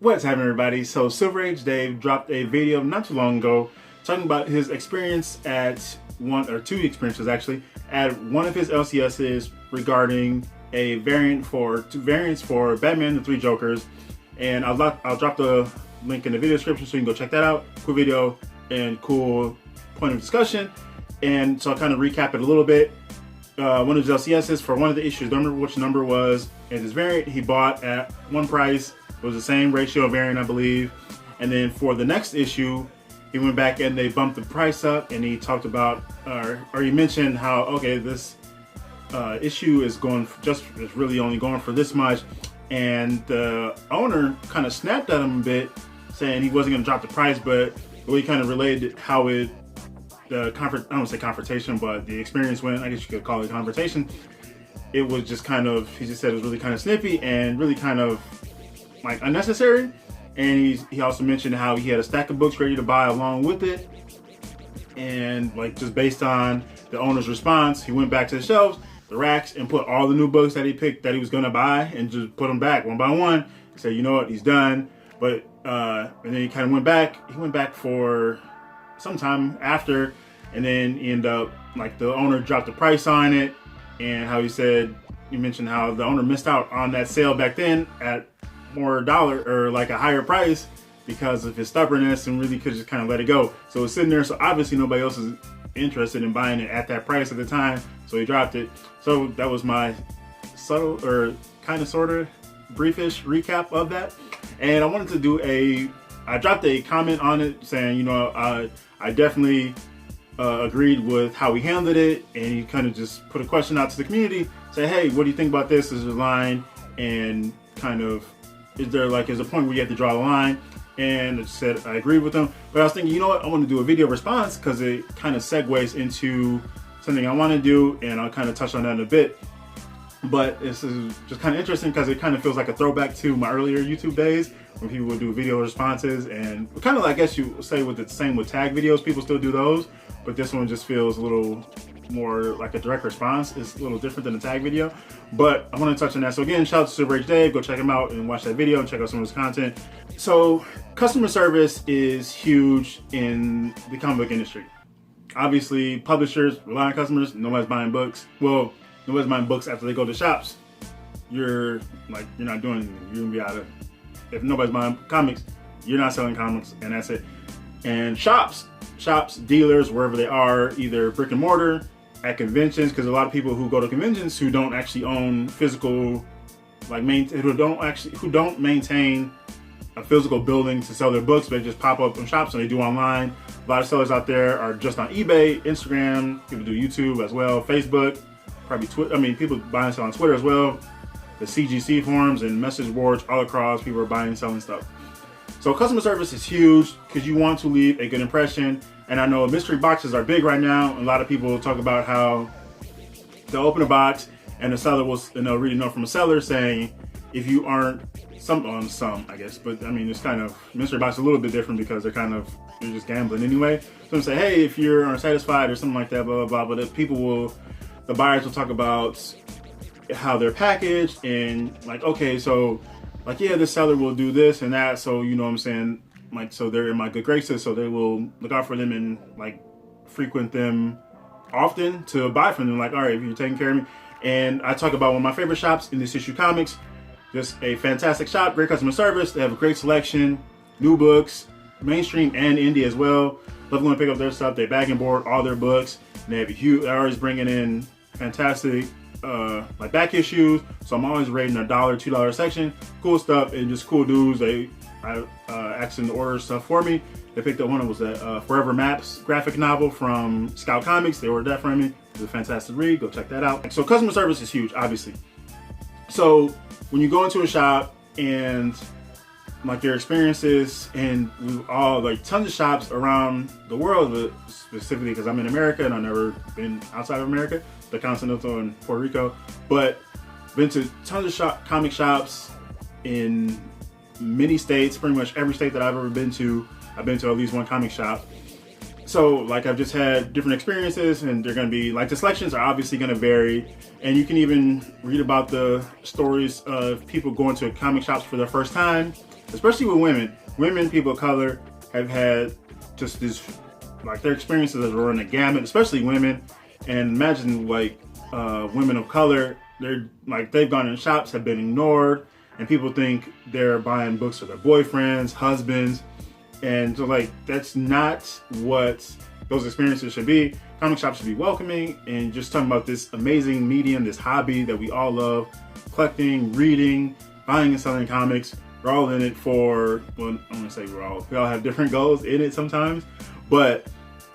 What's happening, everybody? So Silver Age Dave dropped a video not too long ago talking about his experience at two experiences actually at one of his LCSs regarding a variants for Batman and the Three Jokers, and I'll drop the link in the video description so you can go check that out. Cool video and cool point of discussion. And so I'll kind of recap it a little bit. One of his LCSs for one of the issues, don't remember which number was, and his variant he bought at one price. It was the same ratio variant, I believe. And then for the next issue, he went back and they bumped the price up, and he talked about, or he mentioned how, okay, this issue is really only going for this much. And the owner kind of snapped at him a bit, saying he wasn't going to drop the price, but he kind of related how I don't want to say confrontation, but the experience went, I guess you could call it confrontation. It was just kind of, he just said it was really kind of snippy and really kind of like unnecessary. And he also mentioned how he had a stack of books ready to buy along with it. And like just based on the owner's response, he went back to the shelves, the racks, and put all the new books that he picked that he was going to buy and just put them back one by one. He said, you know what, he's done. But and then he kind of went back. He went back for some time after, and then he ended up, like, the owner dropped the price on it, and how he mentioned how the owner missed out on that sale back then at more dollar or like a higher price because of his stubbornness, and really could just kind of let it go. So it was sitting there, so obviously nobody else is interested in buying it at that price at the time, so he dropped it. So that was my subtle or kind of sort of briefish recap of that. And I wanted to do I dropped a comment on it saying, you know, I definitely agreed with how he handled it, and he kind of just put a question out to the community, say, hey, what do you think about this? Is there a line, and kind of, is a point where you have to draw the line? And I said I agreed with him, but I was thinking, you know what, I want to do a video response because it kind of segues into something I want to do, and I'll kind of touch on that in a bit. But this is just kind of interesting because it kind of feels like a throwback to my earlier YouTube days when people would do video responses, and kind of, I guess you say with the same with tag videos, people still do those, but this one just feels a little more like a direct response. It's a little different than a tag video, but I want to touch on that. So again, shout out to Silver Age Dave. Go check him out and watch that video and check out some of his content. So customer service is huge in the comic book industry. Obviously, publishers rely on customers. Nobody's buying books. Well, nobody's buying books after they go to shops. You're not doing anything. You're gonna be out of, if nobody's buying comics, you're not selling comics, and that's it. And shops, dealers, wherever they are, either brick and mortar, at conventions, because a lot of people who go to conventions who don't actually own physical, who don't maintain a physical building to sell their books, but they just pop up in shops and they do online. A lot of sellers out there are just on eBay, Instagram, people do YouTube as well, Facebook, probably Twitter. I mean, people buy and sell on Twitter as well. The CGC forums and message boards all across, people are buying and selling stuff. So customer service is huge because you want to leave a good impression. And I know mystery boxes are big right now. A lot of people talk about how they'll open a box and the seller and they'll read a note from a seller saying, if you aren't some, I guess, but I mean, it's kind of, mystery box is a little bit different because you're just gambling anyway. So I'm saying, hey, if you're unsatisfied or something like that, blah, blah, blah, but the buyers will talk about how they're packaged and like, okay, so like, yeah, this seller will do this and that. So, you know what I'm saying? Like, so they're in my good graces, so they will look out for them and like frequent them often to buy from them. Like, all right, if you're taking care of me. And I talk about one of my favorite shops in This Issue Comics. Just a fantastic shop, great customer service. They have a great selection, new books, mainstream and indie as well. Love going to pick up their stuff. They bag and board all their books. And they have they're always bringing in fantastic like back issues. So I'm always rating $1, $2 section. Cool stuff and just cool dudes. I asked them to order stuff for me. They picked up one that was a Forever Maps graphic novel from Scout Comics. They ordered that for me. It's a fantastic read. Go check that out. So customer service is huge, obviously. So when you go into a shop and like your experiences, and we've all like tons of shops around the world, but specifically because I'm in America and I've never been outside of America, the Continental and Puerto Rico, but been to tons of comic shops in many states. Pretty much every state that I've ever been to, I've been to at least one comic shop. So like I've just had different experiences, and they're going to be like, the selections are obviously going to vary, and you can even read about the stories of people going to comic shops for their first time especially with women. Women, people of color, have had just this, like their experiences have run a gamut, especially women. And imagine like women of color, they've gone in shops, have been ignored, and people think they're buying books for their boyfriends, husbands, and so like that's not what those experiences should be. Comic shops should be welcoming, and just talking about this amazing medium, this hobby that we all love, collecting, reading, buying and selling comics. We're all in it for, well, I'm gonna say we all have different goals in it sometimes, but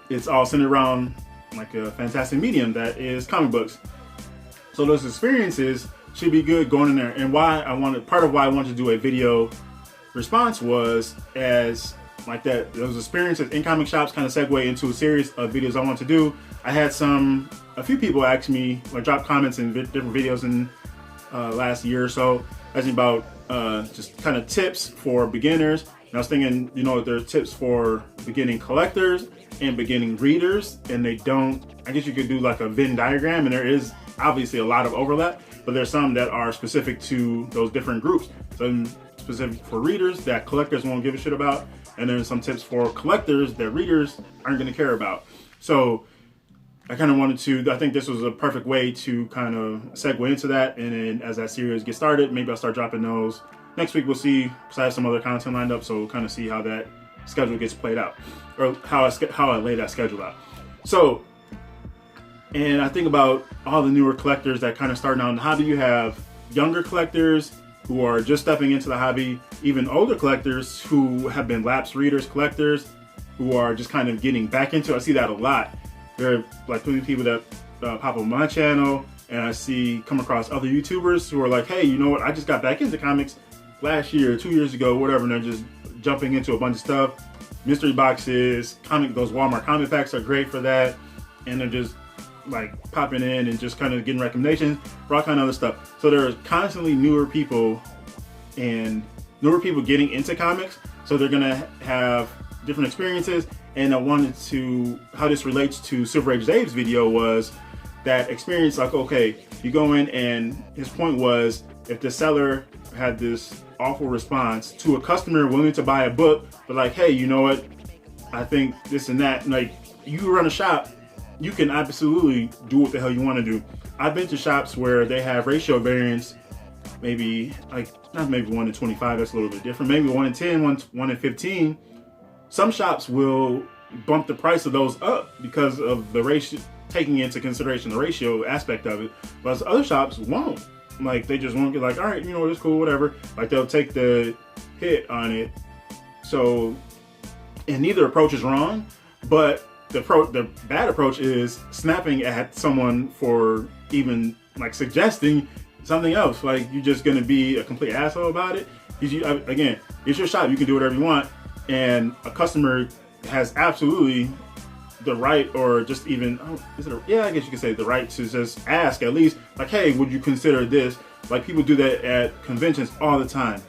it's all centered around like a fantastic medium that is comic books. So those experiences should be good going in there. And part of why I wanted to do a video response was as like that, those experiences in comic shops kind of segue into a series of videos I want to do. I had a few people ask me, like drop comments in different videos in last year or so, asking about just kind of tips for beginners. And I was thinking, there's tips for beginning collectors and beginning readers, and I guess you could do like a Venn diagram, and there is obviously a lot of overlap, but there's some that are specific to those different groups. Some specific for readers that collectors won't give a shit about, and then some tips for collectors that readers aren't going to care about. So I kind of I think this was a perfect way to kind of segue into that. And then as that series gets started, maybe I'll start dropping those. Next week we'll see, because I have some other content lined up, so we'll kind of see how that schedule gets played out, or how I lay that schedule out. So, and I think about all the newer collectors that kind of starting out in the hobby. You have younger collectors who are just stepping into the hobby, even older collectors who have been lapsed readers, collectors who are just kind of getting back into it. I see that a lot. There are like plenty of people that pop up on my channel, and I come across other YouTubers who are like, hey, you know what? I just got back into comics last year, 2 years ago, whatever, and they're just jumping into a bunch of stuff. Mystery boxes, those Walmart comic packs are great for that, and they're just like popping in and just kind of getting recommendations for all kind of other stuff. So there are constantly newer people getting into comics, so they're gonna have different experiences. And I wanted how this relates to Silver Age Dave's video was that experience, like, okay, you go in, and his point was, if the seller had this awful response to a customer willing to buy a book, but like, hey, you know what, I think this and that, like, you run a shop, you can absolutely do what the hell you want to do. I've been to shops where they have ratio variants, maybe like, not maybe 1 to 25, that's a little bit different, maybe 1 in 10, 1 in 15. Some shops will bump the price of those up because of the ratio, taking into consideration the ratio aspect of it, but other shops won't. Like, they just won't get like, all right, it's cool, whatever. Like, they'll take the hit on it. So, and neither approach is wrong, but the bad approach is snapping at someone for even like suggesting something else. Like, you're just gonna be a complete asshole about it. Again, it's your shop, you can do whatever you want, and a customer has absolutely the right, or just even, I guess you could say the right to just ask at least, like, hey, would you consider this? Like, people do that at conventions all the time.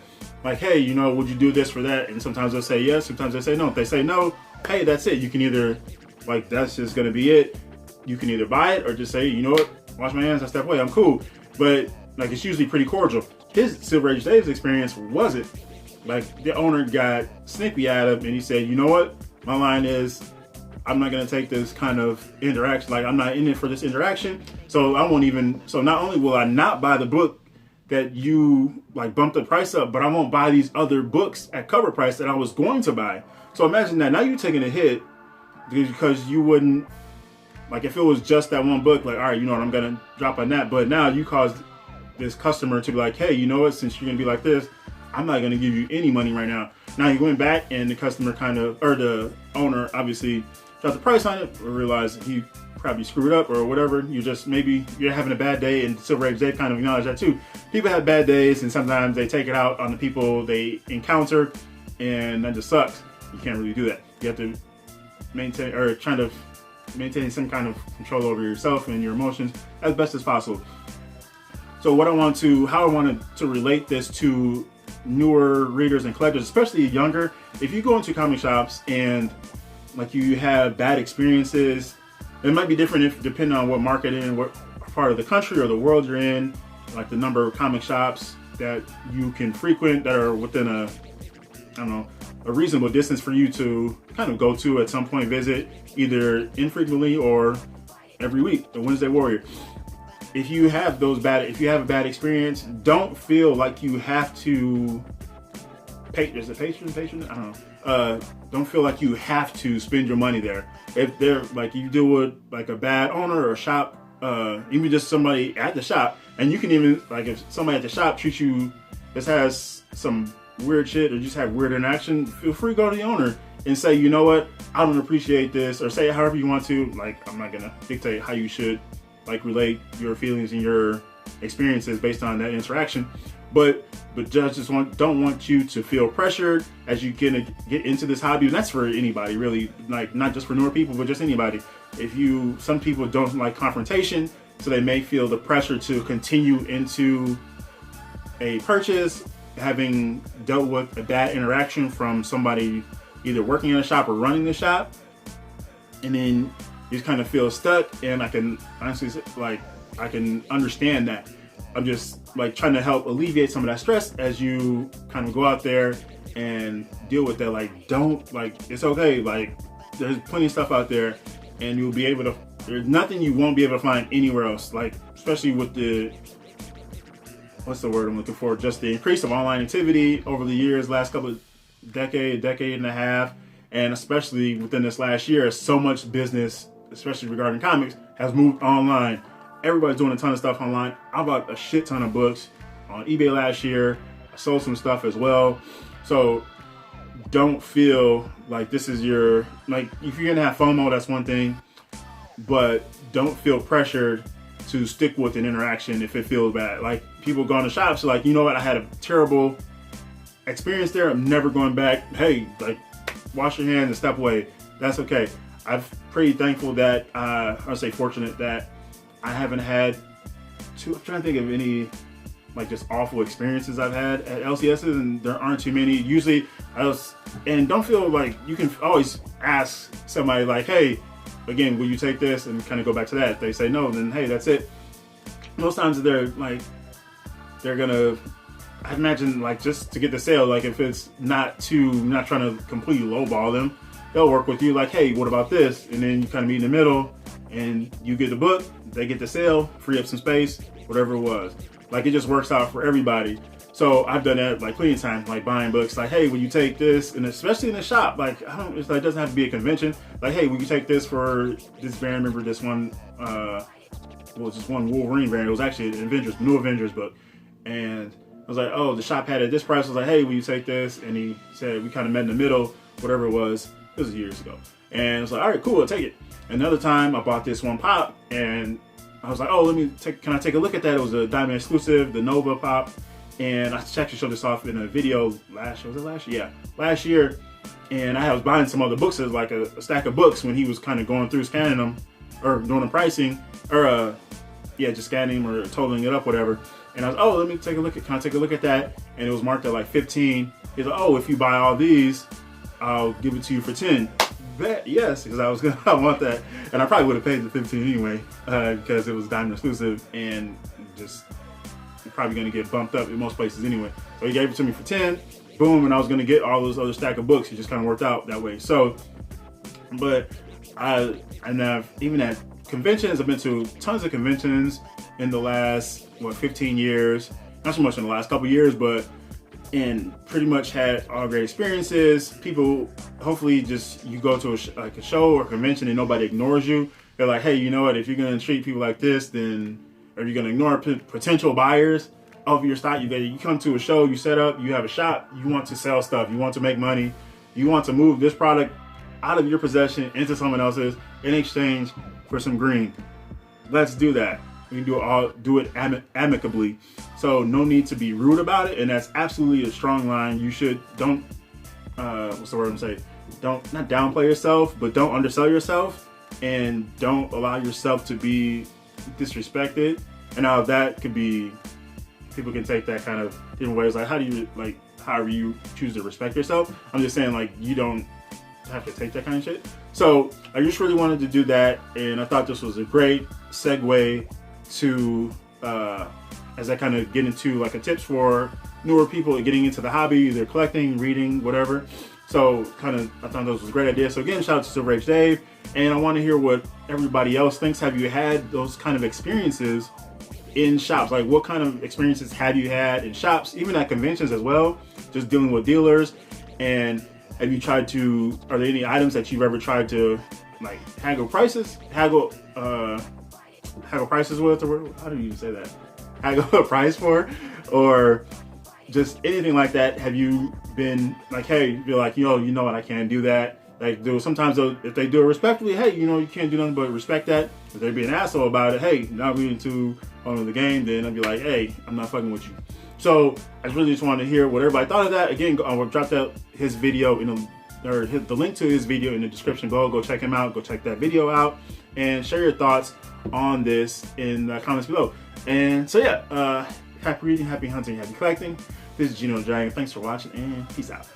Like, hey, would you do this for that? And sometimes they'll say yes, sometimes they say no. If they say no, hey, that's it. You can either, like, that's just gonna be it. You can either buy it or just say, you know what, wash my hands, I step away, I'm cool. But like, it's usually pretty cordial. His Silver Age Dave's experience wasn't. Like, the owner got snippy at him, and he said, you know what, my line is, I'm not gonna take this kind of interaction. Like, I'm not in it for this interaction. So not only will I not buy the book that you like bumped the price up, but I won't buy these other books at cover price that I was going to buy. So imagine that now you're taking a hit because you wouldn't, like, if it was just that one book, like, all right, you know what, I'm gonna drop on that. But now you caused this customer to be like, hey, you know what, since you're gonna be like this, I'm not gonna give you any money right now. Now you went back, and the customer the owner obviously dropped the price on it, or realized he probably screwed up or whatever. Maybe you're having a bad day, and Silver Age Dave kind of acknowledged that too. People have bad days, and sometimes they take it out on the people they encounter, and that just sucks. You can't really do that. You have to maintain some kind of control over yourself and your emotions as best as possible. So how I wanted to relate this to newer readers and collectors, especially younger. If you go into comic shops and like you have bad experiences, it might be different depending on what market and what part of the country or the world you're in, like the number of comic shops that you can frequent that are within a don't know, a reasonable distance for you to kind of go to at some point, visit either infrequently or every week. The Wednesday Warrior. If you have a bad experience, don't feel like you have to is it patron? I don't know. Don't feel like you have to spend your money there. If they're like, you deal with like a bad owner or a shop, even just somebody at the shop, and you can even, like, if somebody at the shop treats you, just has some weird shit or just have weird interaction, feel free to go to the owner and say, you know what, I don't appreciate this, or say it however you want to. Like, I'm not gonna dictate how you should like relate your feelings and your experiences based on that interaction, but judges don't want you to feel pressured as you get into this hobby. And that's for anybody, really, like not just for newer people, but just anybody. Some people don't like confrontation, so they may feel the pressure to continue into a purchase, having dealt with a bad interaction from somebody either working in a shop or running the shop, and then you just kind of feel stuck. And I can honestly, like, I can understand that. I'm just like trying to help alleviate some of that stress as you kind of go out there and deal with that. Like, it's okay. Like, there's plenty of stuff out there, and you'll be able to, there's nothing you won't be able to find anywhere else. Like, especially with the, what's the word I'm looking for? Just the increase of online activity over the years, last couple of decade and a half, and especially within this last year, so much business, especially regarding comics, has moved online. Everybody's doing a ton of stuff online. I bought a shit ton of books on eBay last year. I sold some stuff as well. So don't feel like this is your, like, if you're gonna have FOMO, that's one thing, but don't feel pressured to stick with an interaction if it feels bad. Like, people go in the shops, like, you know what, I had a terrible experience there, I'm never going back. Hey, like, wash your hands and step away. That's okay. I'm pretty thankful that, I'll say fortunate that I haven't had I'm trying to think of any like just awful experiences I've had at LCSs, and there aren't too many. Usually and don't feel like, you can always ask somebody like, hey, again, will you take this, and kind of go back to that. If they say no, then hey, that's it. Most times they're gonna, I imagine, like, just to get the sale, like if it's not trying to completely lowball them, they'll work with you like, hey, what about this? And then you kind of meet in the middle, and you get the book, they get the sale, free up some space, whatever it was. Like, it just works out for everybody. So I've done that like plenty of times, like buying books, like, hey, will you take this? And especially in the shop, like, it doesn't have to be a convention. Like, hey, will you take this for this variant? Remember this one, just one Wolverine variant. It was actually an New Avengers book. And I was like, oh, the shop had it at this price. I was like, hey, will you take this? And he said, we kind of met in the middle, whatever it was. It was years ago. And I was like, all right, cool, I'll take it. Another time I bought this one pop, and I was like, oh, can I take a look at that? It was a Diamond exclusive, the Nova pop. And I actually showed this off in a video last year. Last year. And I was buying some other books. It was like a stack of books when he was kind of going through scanning them, or doing the pricing, or just scanning them or totaling it up, whatever. And I was, oh, can I take a look at that? And it was marked at like 15. He's like, oh, if you buy all these, I'll give it to you for 10. Bet, yes, because I want that. And I probably would have paid the 15 anyway, because it was Diamond exclusive, and just probably going to get bumped up in most places anyway. So he gave it to me for 10, boom, and I was going to get all those other stack of books. It just kind of worked out that way. So, but even at conventions, I've been to tons of conventions in the last 15 years. Not so much in the last couple years, but pretty much had all great experiences. People, hopefully, just you go to a show or convention and nobody ignores you. They're like, hey, you know what? If you're going to treat people like this, then, or you're going to ignore potential buyers of your stock, you come to a show, you set up, you have a shop, you want to sell stuff, you want to make money, you want to move this product out of your possession into someone else's in exchange for some green. Let's do that. We can do it amicably. So no need to be rude about it, and that's absolutely a strong line. You don't what's the word I'm saying? Don't, not downplay yourself, but don't undersell yourself, and don't allow yourself to be disrespected. And now that could be, people can take that kind of different ways. Like, however you choose to respect yourself. I'm just saying, like, you don't have to take that kind of shit. So I just really wanted to do that, and I thought this was a great segue to as I kind of get into like a tips for newer people getting into the hobby, either collecting, reading, whatever. So I thought this was a great idea. So again, shout out to Silver Age Dave. And I want to hear what everybody else thinks. Have you had those kind of experiences in shops? Like, what kind of experiences have you had in shops, even at conventions as well, just dealing with dealers? And have you tried to, are there any items that you've ever tried to like haggle prices with, or how do you say that? Haggle a price for, or just anything like that? Have you been like, hey, you're like, you know what, I can't do that. Like, sometimes if they do it respectfully, hey, you can't do nothing but respect that. If they be an asshole about it, hey, not really into the game, then I'd be like, hey, I'm not fucking with you. So I really just wanted to hear what everybody thought of that. Again, I will drop his video or hit the link to his video in the description below. Go check him out. Go check that video out and share your thoughts on this in the comments below. And so yeah, happy reading, happy hunting, happy collecting. This is GENOTHADRAGON. Thanks for watching and peace out.